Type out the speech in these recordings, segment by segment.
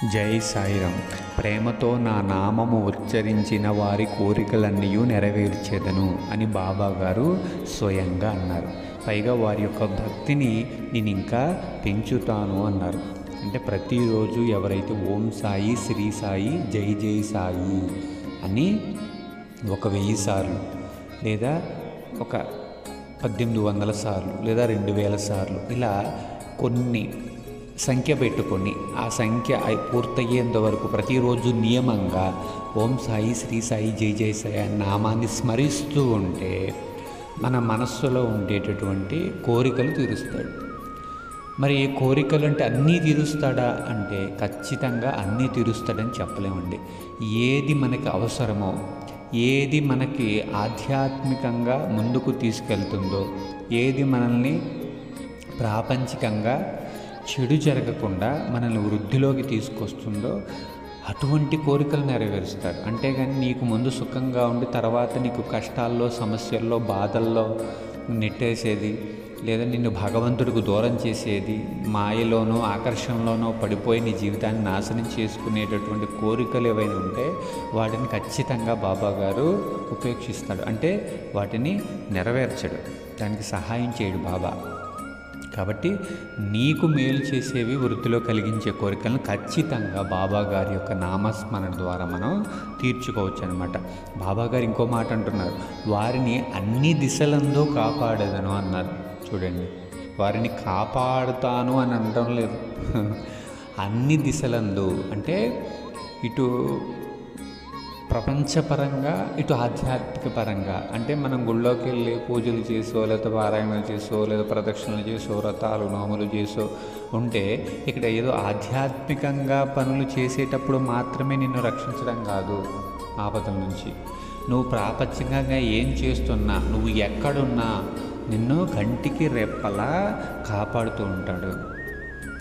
జై సాయిరామ్. ప్రేమతో నా నామము ఉచ్చరించిన వారి కోరికలన్నీ నెరవేర్చేదను అని బాబాగారు స్వయంగా అన్నారు. పైగా వారి యొక్క భక్తిని నేను ఇంకా పెంచుతాను అన్నారు. అంటే ప్రతిరోజు ఎవరైతే ఓం సాయి, శ్రీ సాయి, జై జై సాయి అని 1000 సార్లు లేదా ఒక 1800 సార్లు లేదా 2000 సార్లు ఇలా కొన్ని సంఖ్య పెట్టుకొని ఆ సంఖ్య పూర్తయ్యేంత వరకు ప్రతిరోజు నియమంగా ఓం సాయి, శ్రీ సాయి, జై జై సాయి అనే నామాన్ని స్మరిస్తూ ఉంటే మన మనస్సులో ఉండేటటువంటి కోరికలు తీరుస్తాడు. మరి కోరికలు అంటే అన్నీ తీరుస్తాడా అంటే ఖచ్చితంగా అన్నీ తీరుస్తాడని చెప్పలేమండి. ఏది మనకి అవసరమో, ఏది మనకి ఆధ్యాత్మికంగా ముందుకు తీసుకెళ్తుందో, ఏది మనల్ని ప్రాపంచికంగా చెడు జరగకుండా మనల్ని వృద్ధిలోకి తీసుకొస్తుందో అటువంటి కోరికలు నెరవేరుస్తాడు. అంతేగాని నీకు ముందు సుఖంగా ఉండి తర్వాత నీకు కష్టాల్లో, సమస్యల్లో, బాధల్లో నెట్టేసేది లేదా నిన్ను భగవంతుడికి దూరం చేసేది, మాయలోనో ఆకర్షణలోనో పడిపోయి నీ జీవితాన్ని నాశనం చేసుకునేటటువంటి కోరికలు ఏవైనా ఉంటే వాటిని ఖచ్చితంగా బాబాగారు ఉపేక్షిస్తాడు. అంటే వాటిని నెరవేర్చడు, దానికి సహాయం చేయడు బాబా. కాబట్టి నీకు మేలు చేసేవి, వృత్తిలో కలిగించే కోరికలను ఖచ్చితంగా బాబాగారి యొక్క నామస్మరణ ద్వారా మనం తీర్చుకోవచ్చు అనమాట. బాబాగారు ఇంకో మాట అంటున్నారు, వారిని అన్ని దిశలందు కాపాడేదను అన్నారు. చూడండి, వారిని కాపాడుతాను అని అనడం లేదు, అన్ని దిశలందు అంటే ఇటు ప్రపంచపరంగా ఇటు ఆధ్యాత్మిక పరంగా. అంటే మనం గుళ్ళోకి వెళ్ళి పూజలు చేసో లేదా పారాయణలు చేసో లేదా ప్రదక్షిణలు చేసో వ్రతాలు నోములు చేసో ఉంటే ఇక్కడ ఏదో ఆధ్యాత్మికంగా పనులు చేసేటప్పుడు మాత్రమే నిన్ను రక్షించడం కాదు ఆపదల నుంచి. నువ్వు ప్రాపంచికంగా ఏం చేస్తున్నా, నువ్వు ఎక్కడున్నా నిన్ను కంటికి రెప్పలా కాపాడుతూ ఉంటాడు.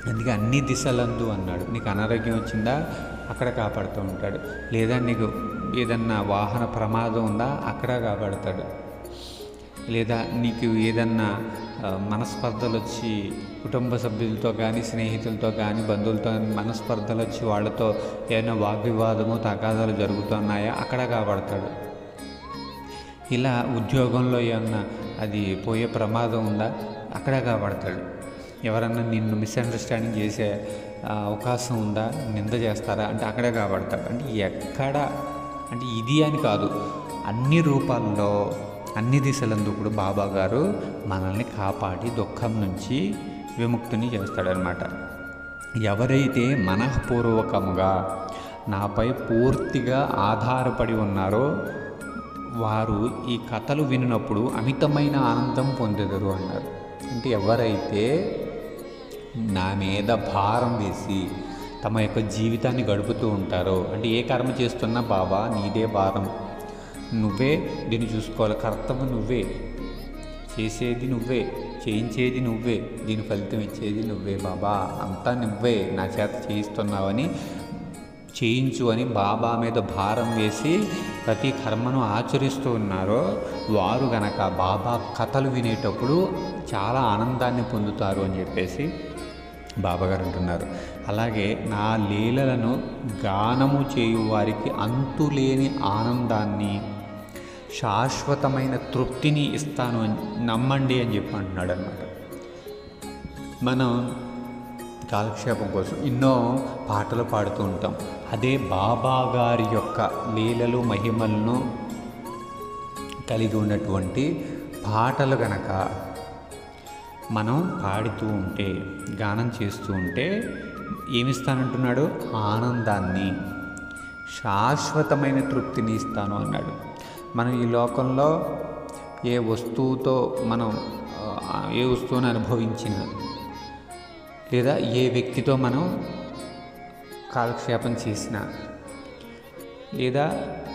అందుకే అన్ని దిశలందు అన్నాడు. నీకు అనారోగ్యం వచ్చిందా, అక్కడ కాపాడుతూ ఉంటాడు. లేదా నీకు ఏదన్నా వాహన ప్రమాదం ఉందా, అక్కడ కాపాడుతాడు. లేదా నీకు ఏదన్నా మనస్పర్ధలు వచ్చి కుటుంబ సభ్యులతో కానీ, స్నేహితులతో కానీ, బంధువులతో మనస్పర్ధలు వచ్చి వాళ్ళతో ఏదైనా వాగ్వివాదము, తగాదాలు జరుగుతున్నాయా, అక్కడ కాపాడుతాడు. ఇలా ఉద్యోగంలో ఏమన్నా అది పోయే ప్రమాదం ఉందా, అక్కడ కాపాడుతాడు. ఎవరన్నా నిన్ను మిస్అండర్స్టాండింగ్ చేసే అవకాశం ఉందా, నింద చేస్తారా అంటే అక్కడే కాపాడతాడు. అంటే ఎక్కడ అంటే ఇది అని కాదు, అన్ని రూపాల్లో అన్ని దిశలందు కూడా బాబాగారు మనల్ని కాపాడి దుఃఖం నుంచి విముక్తిని చేస్తాడనమాట. ఎవరైతే మనఃపూర్వకంగా నాపై పూర్తిగా ఆధారపడి ఉన్నారో వారు ఈ కథలు వినినప్పుడు అమితమైన ఆనందం పొందెదరు అన్నారు. అంటే ఎవరైతే నా మీద భారం వేసి తమ యొక్క జీవితాన్ని గడుపుతూ ఉంటారో, అంటే ఏ కర్మ చేస్తున్నా బాబా నీదే భారం, నువ్వే దీన్ని చూసుకోవాలి, కర్తవ్యం నువ్వే, చేసేది నువ్వే, చేయించేది నువ్వే, దీని ఫలితం ఇచ్చేది నువ్వే బాబా, అంతా నువ్వే నా చేత చేయిస్తున్నావని చేయించు అని బాబా మీద భారం వేసి ప్రతి కర్మను ఆచరిస్తూ ఉన్నారో వారు గనక బాబా కథలు వినేటప్పుడు చాలా ఆనందాన్ని పొందుతారు అని చెప్పేసి బాబాగారు అంటున్నారు. అలాగే నా లీలలను గానము చేయు వారికి అంతులేని ఆనందాన్ని, శాశ్వతమైన తృప్తిని ఇస్తాను అని నమ్మండి అని చెప్పి అంటున్నాడు అన్నమాట. మనం కాలక్షేపం కోసం ఎన్నో పాటలు పాడుతూ ఉంటాం. అదే బాబాగారి యొక్క లీలలు, మహిమలను కలిగి ఉన్నటువంటి పాటలు గనక మనం పాడుతూ ఉంటే, గానం చేస్తూ ఉంటే ఏమిస్తానంటున్నాడు, ఆనందాన్ని, శాశ్వతమైన తృప్తిని ఇస్తాను అన్నాడు. మనం ఈ లోకంలో ఏ వస్తువుతో మనం ఏ వస్తువుని అనుభవించినా లేదా ఏ వ్యక్తితో మనం కాలక్షేపం చేసినా లేదా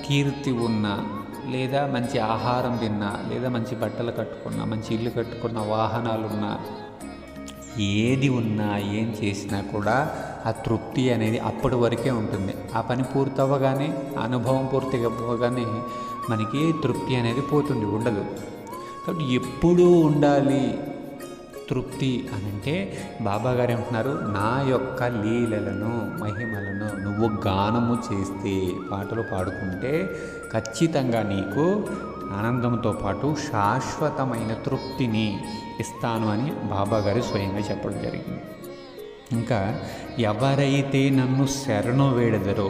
కీర్తి ఉన్నా లేదా మంచి ఆహారం తిన్నా లేదా మంచి బట్టలు కట్టుకున్నా, మంచి ఇల్లు కట్టుకున్న, వాహనాలున్నా, ఏది ఉన్నా ఏం చేసినా కూడా ఆ తృప్తి అనేది అప్పటి వరకే ఉంటుంది. ఆ పని పూర్తవ్వగానే, అనుభవం పూర్తిగా అవ్వగానే మనకి తృప్తి అనేది పోతుంది, ఉండదు. కాబట్టి ఎప్పుడూ ఉండాలి తృప్తి అని అంటే బాబాగారు ఏమంటున్నారు, నా యొక్క లీలలను మహిమలను నువ్వు గానము చేస్తే, పాటలు పాడుకుంటే ఖచ్చితంగా నీకు ఆనందంతో పాటు శాశ్వతమైన తృప్తిని ఇస్తాను అని బాబాగారు స్వయంగా చెప్పడం జరిగింది. ఇంకా ఎవరైతే నన్ను శరణు వేడెదరో,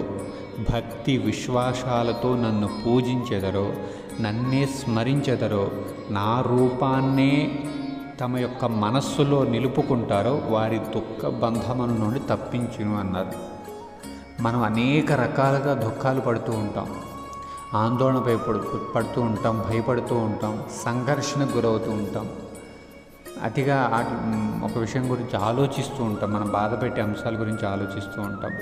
భక్తి విశ్వాసాలతో నన్ను పూజించెదరో, నన్నే స్మరించెదరో, నా రూపాన్నే తమ యొక్క మనస్సులో నిలుపుకుంటారో వారి దుఃఖ బంధముల నుండి తప్పించును అన్నారు. మనం అనేక రకాలుగా దుఃఖాలు పడుతూ ఉంటాం, ఆందోళన పడుతూ ఉంటాం, భయపడుతూ ఉంటాం, సంఘర్షణకు గురవుతూ ఉంటాం, అతిగా ఒక విషయం గురించి ఆలోచిస్తూ ఉంటాం, మనం బాధపెట్టే అంశాల గురించి ఆలోచిస్తూ ఉంటాం.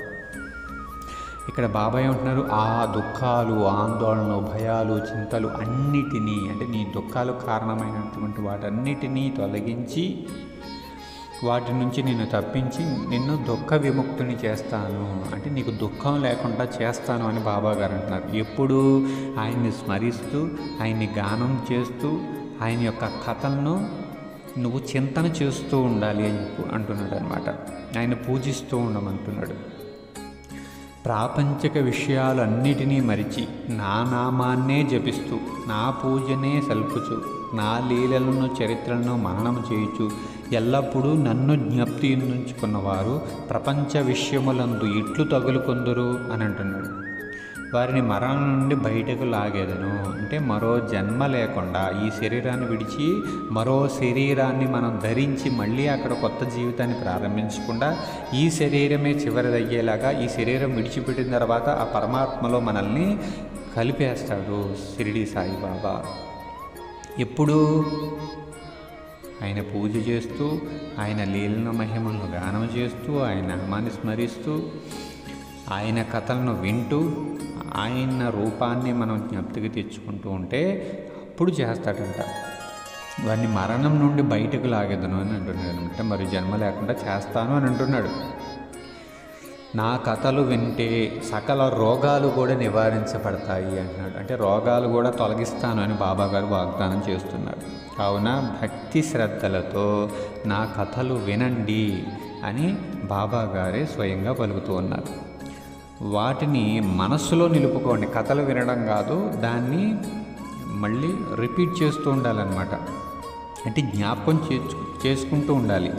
ఇక్కడ బాబా ఏమంటున్నారు, ఆ దుఃఖాలు, ఆందోళనలు, భయాలు, చింతలు అన్నిటినీ, అంటే నీ దుఃఖాలు కారణమైనటువంటి వాటన్నిటినీ తొలగించి వాటి నుంచి నిన్ను తప్పించి నిన్ను దుఃఖ విముక్తిని చేస్తాను, అంటే నీకు దుఃఖం లేకుండా చేస్తాను అని బాబా గారు అంటున్నారు. ఎప్పుడు ఆయన్ని స్మరిస్తూ, ఆయన్ని గానం చేస్తూ, ఆయన యొక్క కథలను నువ్వు చింతన చేస్తూ ఉండాలి అని అంటున్నాడు అనమాట. ఆయన పూజిస్తూ ఉండమంటున్నాడు. ప్రాపంచిక విషయాలన్నిటినీ మరిచి నా నామాన్నే జపిస్తూ, నా పూజనే సల్పుచు, నా లీలలను చరిత్రలను మననం చేయుచు, ఎల్లప్పుడూ నన్ను జ్ఞప్తి నుంచుకున్నవారు ప్రపంచ విషయములందు ఇట్లు తగులుకొందురు అని అంటున్నాడు. వారిని మరణం నుండి బయటకు లాగేదను, అంటే మరో జన్మ లేకుండా ఈ శరీరాన్ని విడిచి మరో శరీరాన్ని మనం ధరించి మళ్ళీ అక్కడ కొత్త జీవితాన్ని ప్రారంభించకుండా ఈ శరీరమే చివరిదయ్యేలాగా ఈ శరీరం విడిచిపెట్టిన తర్వాత ఆ పరమాత్మలో మనల్ని కలిపేస్తాడు షిరిడి సాయిబాబా. ఎప్పుడు ఆయన పూజ చేస్తూ, ఆయన లీలన మహిమలను గానం చేస్తూ, ఆయన నామాన్ని స్మరిస్తూ, ఆయన కథలను వింటూ, ఆయన రూపాన్ని మనం జ్ఞప్తికి తెచ్చుకుంటూ ఉంటే అప్పుడు చేస్తాడంట. వాడిని మరణం నుండి బయటకు లాగేదను అని అంటున్నాడు. అంటే మరి జన్మ లేకుండా చేస్తాను అని అంటున్నాడు. నా కథలు వింటే సకల రోగాలు కూడా నివారించబడతాయి అంటున్నాడు. అంటే రోగాలు కూడా తొలగిస్తాను అని బాబాగారు వాగ్దానం చేస్తున్నారు. కావున భక్తి శ్రద్ధలతో నా కథలు వినండి అని బాబాగారే స్వయంగా పలుకుతూ ఉన్నారు. వాటిని మనస్సులో నిలుపుకోండి. కథలు వినడం కాదు, దాన్ని మళ్ళీ రిపీట్ చేస్తూ ఉండాలన్నమాట. అంటే జ్ఞాపకం చేసుకుంటూ ఉండాలి.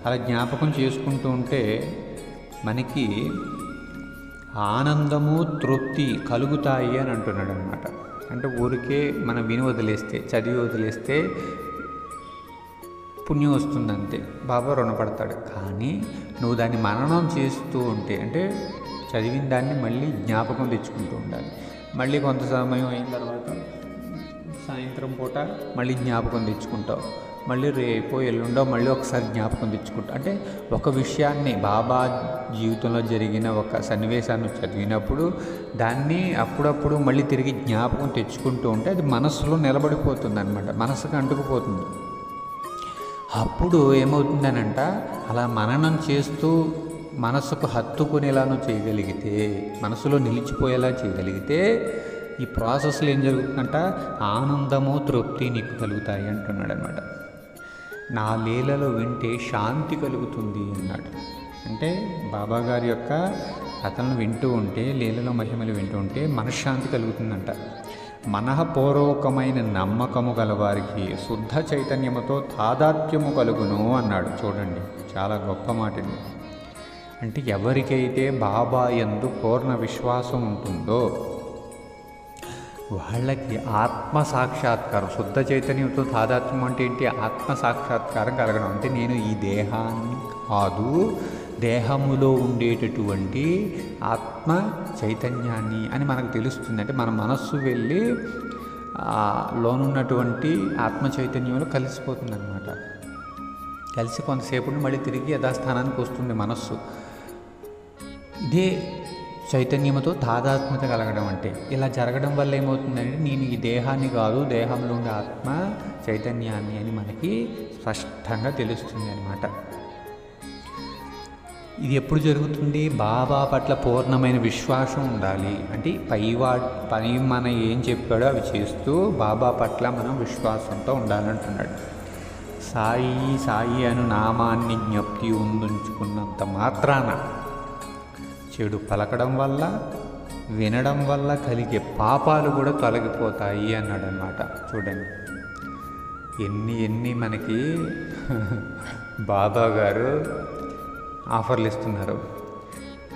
అలా జ్ఞాపకం చేసుకుంటూ ఉంటే మనకి ఆనందము, తృప్తి కలుగుతాయి అని అంటున్నాడు అనమాట. అంటే ఊరికే మనం విని వదిలేస్తే, చదివి వదిలేస్తే పుణ్యం వస్తుందంతే, బాబా రుణపడతాడు. కానీ నువ్వు దాన్ని మననం చేస్తూ ఉంటే, అంటే చదివిన దాన్ని మళ్ళీ జ్ఞాపకం తెచ్చుకుంటూ ఉండాలి. మళ్ళీ కొంత సమయం అయిన తర్వాత సాయంత్రం పూట మళ్ళీ జ్ఞాపకం తెచ్చుకుంటావు, మళ్ళీ రేపో ఎల్లుండో మళ్ళీ ఒకసారి జ్ఞాపకం తెచ్చుకుంటావు. అంటే ఒక విషయాన్ని, బాబా జీవితంలో జరిగిన ఒక సన్నివేశాన్ని చదివినప్పుడు దాన్ని అప్పుడప్పుడు మళ్ళీ తిరిగి జ్ఞాపకం తెచ్చుకుంటూ ఉంటే అది మనస్సులో నిలబడిపోతుంది అనమాట, మనసుకు అంటుకుపోతుంది. అప్పుడు ఏమవుతుందనంట, అలా మననం చేస్తూ మనసుకు హత్తుకునేలాను చేయగలిగితే, మనసులో నిలిచిపోయేలా చేయగలిగితే ఈ ప్రాసెస్లో ఏం జరుగుతుందంట, ఆనందము, తృప్తి నీకు కలుగుతాయి అంటున్నాడు అనమాట. నా లీలలో వింటే శాంతి కలుగుతుంది అన్నాడు. అంటే బాబాగారి యొక్క కథలను వింటూ ఉంటే, లీలలో మహిమలు వింటూ ఉంటే మనశ్శాంతి కలుగుతుందంట. మనఃపూర్వకమైన నమ్మకము గలవారికి శుద్ధ చైతన్యముతో తాదాత్మ్యము కలుగును అన్నాడు. చూడండి, చాలా గొప్ప మాట ఇది. అంటే ఎవరికైతే బాబా యందు పూర్ణ విశ్వాసం ఉంటుందో వాళ్ళకి ఆత్మ సాక్షాత్కారం, శుద్ధ చైతన్యంతో తాదాత్మ్యం అంటే ఏంటి, ఆత్మ సాక్షాత్కారం కలగడం. అంటే నేను ఈ దేహాన్ని కాదు, దేహములో ఉండేటటువంటి ఆత్మ చైతన్యాన్ని అని మనకు తెలుస్తుంది. అంటే మన మనస్సు వెళ్ళి లోనున్నటువంటి ఆత్మ చైతన్యంలో కలిసిపోతుంది అనమాట. కలిసి కొంతసేపు మళ్ళీ తిరిగి యథాస్థానానికి వస్తుంది మనస్సు. ఇదే చైతన్యముతో తాదాత్మ్యత కలగడం అంటే. ఇలా జరగడం వల్ల ఏమవుతుందంటే నేను ఈ దేహాన్ని కాదు, దేహంలో ఉండే ఆత్మ చైతన్యాన్ని అని మనకి స్పష్టంగా తెలుస్తుంది అన్నమాట. ఇది ఎప్పుడు జరుగుతుంది, బాబా పట్ల పూర్ణమైన విశ్వాసం ఉండాలి. అంటే పని మన ఏం చెప్పాడో అవి చేస్తూ బాబా పట్ల మనం విశ్వాసంతో ఉండాలంటున్నాడు. సాయి సాయి అను నామాన్ని జ్ఞప్తి ఉంచుకున్నంత మాత్రాన చెడు పలకడం వల్ల, వినడం వల్ల కలిగే పాపాలు కూడా తొలగిపోతాయి అన్నాడనమాట. చూడండి ఎన్ని మనకి బాబా గారు ఆఫర్లు ఇస్తున్నారు.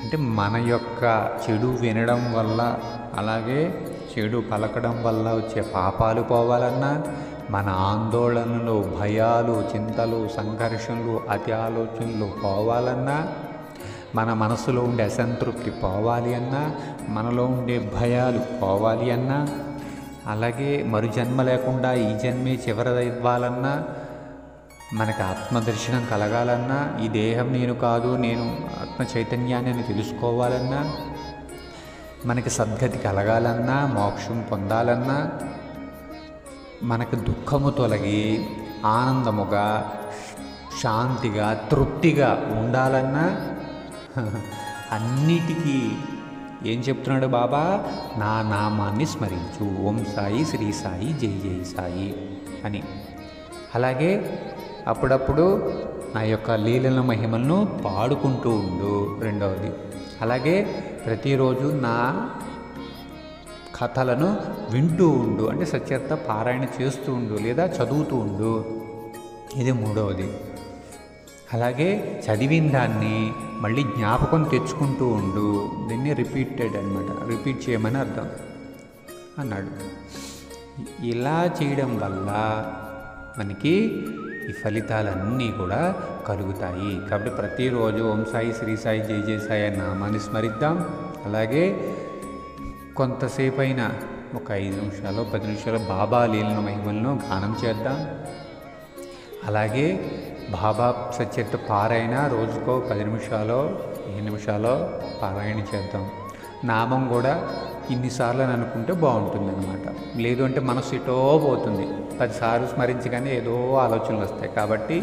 అంటే మన యొక్క చెడు వినడం వల్ల, అలాగే చెడు పలకడం వల్ల వచ్చే పాపాలు పోవాలన్నా, మన ఆందోళనలు, భయాలు, చింతలు, సంఘర్షణలు, అతి ఆలోచనలు పోవాలన్నా, మన మనసులో ఉండే అసంతృప్తి పోవాలి అన్నా, మనలో ఉండే భయాలు పోవాలి అన్నా, అలాగే మరు జన్మ లేకుండా ఈ జన్మే చివరిది ఇవ్వాలన్నా, మనకు ఆత్మదర్శనం కలగాలన్నా, ఈ దేహం నేను కాదు, నేను ఆత్మ చైతన్యాన్ని అని తెలుసుకోవాలన్నా, మనకి సద్గతి కలగాలన్నా, మోక్షం పొందాలన్నా, మనకు దుఃఖము తొలగి ఆనందముగా, శాంతిగా, తృప్తిగా ఉండాలన్నా అన్నిటికీ ఏం చెప్తున్నాడు బాబా? నా నామాన్ని స్మరించు, ఓం సాయి, శ్రీ సాయి, జై జై సాయి అని. అలాగే అప్పుడప్పుడు నా యొక్క లీలల మహిమలను పాడుకుంటూ ఉండు, రెండవది. అలాగే ప్రతిరోజు నా కథలను వింటూ ఉండు, అంటే సత్యత పారాయణ చేస్తూ ఉండు లేదా చదువుతూ ఉండు, ఇది మూడవది. అలాగే చదివిన దాన్ని మళ్ళీ జ్ఞాపకం తెచ్చుకుంటూ ఉండు, దీన్ని రిపీటెడ్ అనమాట, రిపీట్ చేయమని అర్థం అన్నాడు. ఇలా చేయడం వల్ల మనకి ఈ ఫలితాలన్నీ కూడా కలుగుతాయి. కాబట్టి ప్రతిరోజు ఓం సాయి, శ్రీ సాయి, జై జై సాయి అన్న నామాన్ని స్మరిద్దాం. అలాగే కొంతసేపు అయినా ఒక 5 నిమిషాలు 10 నిమిషాలు బాబా లీలన మహిమలను గానం చేద్దాం. అలాగే బాబా సత్యత పారాయణ రోజుకో 10 నిమిషాలు 15 నిమిషాలు పారాయణ చేద్దాం. నామం కూడా ఇన్నిసార్లు అని అనుకుంటే బాగుంటుంది అన్నమాట. లేదు అంటే మనసు ఎటో పోతుంది, 10 సార్లు స్మరించగానే ఏదో ఆలోచనలు వస్తాయి. కాబట్టి